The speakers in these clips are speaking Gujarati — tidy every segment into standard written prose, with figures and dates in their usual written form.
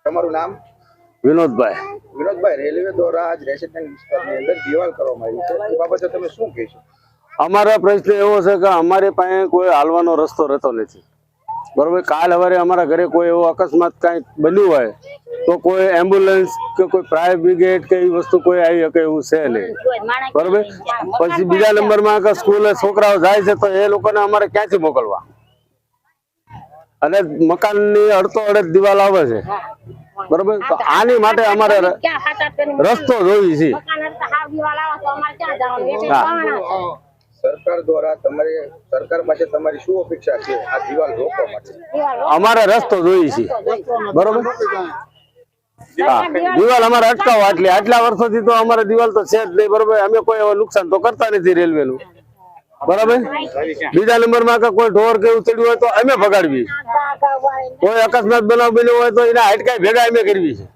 તમારું નામ? વિનોદભાઈ. વિનોદભાઈ, રેલવે દ્વારા આજ રેસિડેન્ટ વિસ્તારની અંદર દિવાલ કરવામાં આવી છે, એ બાબતે તમે શું કહેશો? અમારો પ્રશ્ન એવો છે કે અમારી પાસે કોઈ હાલવાનો રસ્તો રહેતો નથી, બરોબર. કાલ સવારે અમારા ઘરે કોઈ એવો અકસ્માત કાંઈ બન્યું હોય તો કોઈ એમ્બ્યુલન્સ કે કોઈ ફાયર બ્રિગેડ કે એવી વસ્તુ કોઈ આવી શકે એવું છે નહીં, બરોબર. પછી બીજા નંબરમાં કે સ્કૂલે છોકરાઓ જાય છે તો એ લોકોને અમારે ક્યાંથી મોકલવા, અને મકાનની અડધો અડધ દિવાલ આવે છે, બરોબર. તો આની માટે અમારે રસ્તો જોઈએ છે. સરકાર દ્વારા સરકાર પાસે તમારી શું અપેક્ષા છે આ દિવાલ રોકવા માટે? અમારે રસ્તો જોઈએ છે, બરોબર. હા, દિવાલ અમારે અટકાવો. આટલા વર્ષોથી તો અમારે દિવાલ તો છે જ નહીં, બરોબર. અમે કોઈ એવા નુકસાન તો કરતા નથી રેલવે નું, બરાબર. બીજા નંબરમાં કે કોઈ ઢોર કે એવું ચડ્યું હોય તો અમે ભગાડવી, કોઈ અકસ્માત બનાવ બન્યો હોય તો એના હાટકાઈ ભેગા અમે કરવી છે.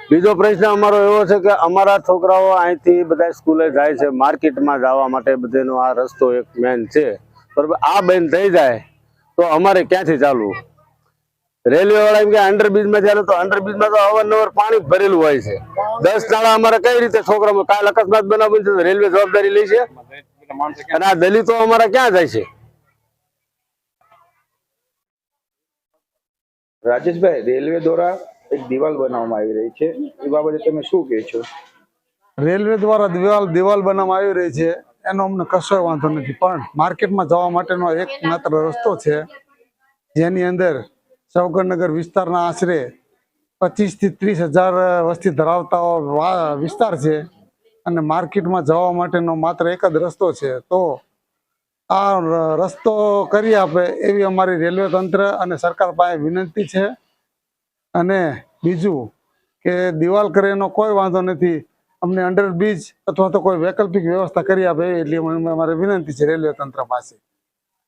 બીજો પ્રશ્ન અમારો એવો છે કે અમારા છોકરાઓ અહીંથી બધા સ્કૂલે જાય છે, માર્કેટમાં જવા માટે બધાનો આ રસ્તો એક મેન છે, બરોબર. આ બંધ થઈ જાય તો અમારે ક્યાંથી ચાલવું? રેલવે વાળા એમ કે અંડરબ્રિજમાં ચાલે તો અંડરબ્રિજમાં તો અવારનવાર પાણી ભરેલું હોય છે. 10 નાળા અમારે કઈ રીતે છોકરાઓ કાલ અકસ્માત બનાવ બનશે તો રેલવે જવાબદારી લે છે, અને આ દલિતો અમારા ક્યાં જાય છે? રાજેશભાઈ, રેલવે દ્વારા એક દિવાલ બનાવવામાં આવી રહી છે, એ બાબતે તમે શું કહેશો? રેલવે દ્વારા દિવાલ બનાવવામાં આવી રહી છે એનો અમને કશો વાંધો નથી, પણ માર્કેટમાં જવા માટેનો એક માત્ર રસ્તો છે, જેની અંદર સૌગરનગર વિસ્તારના આશરે 25 થી 30,000 વસ્તી ધરાવતા વિસ્તાર છે, અને માર્કેટમાં જવા માટેનો માત્ર એક જ રસ્તો છે. તો આ રસ્તો કરી આપે એવી અમારી રેલવે તંત્ર અને સરકાર પાસે વિનંતી છે. અને બીજું કે દિવાલ કરે એનો કોઈ વાંધો નથી, અમને અંડરબ્રિજ અથવા તો કોઈ વૈકલ્પિક વ્યવસ્થા કરી આપે એટલી અમારી વિનંતી છે રેલવે તંત્ર પાસે.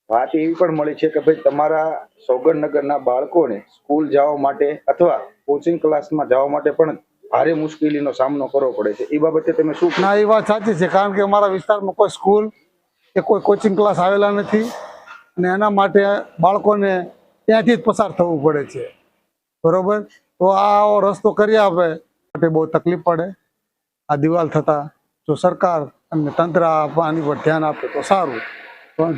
વાત એવી પણ મળી છે કે ભાઈ તમારા સૌગરનગરના બાળકોને સ્કૂલ જવા માટે અથવા કોચિંગ ક્લાસમાં જવા માટે પણ ભારે મુશ્કેલીનો સામનો કરવો પડે છે, એ બાબતે તમે શું? ના, એ વાત સાચી છે, કારણ કે અમારા વિસ્તારમાં કોઈ સ્કૂલ કે કોઈ કોચિંગ ક્લાસ આવેલા નથી, અને એના માટે બાળકોને ત્યાંથી જ પસાર થવું પડે છે, બરોબર. તો આવો રસ્તો કરી આપે માટે બહુ તકલીફ પડે આ દિવાલ થતા. જો સરકાર અને તંત્ર આની પર ધ્યાન આપે તો સારું,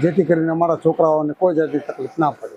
જેથી કરીને અમારા છોકરાઓને કોઈ જાતની તકલીફ ના પડે.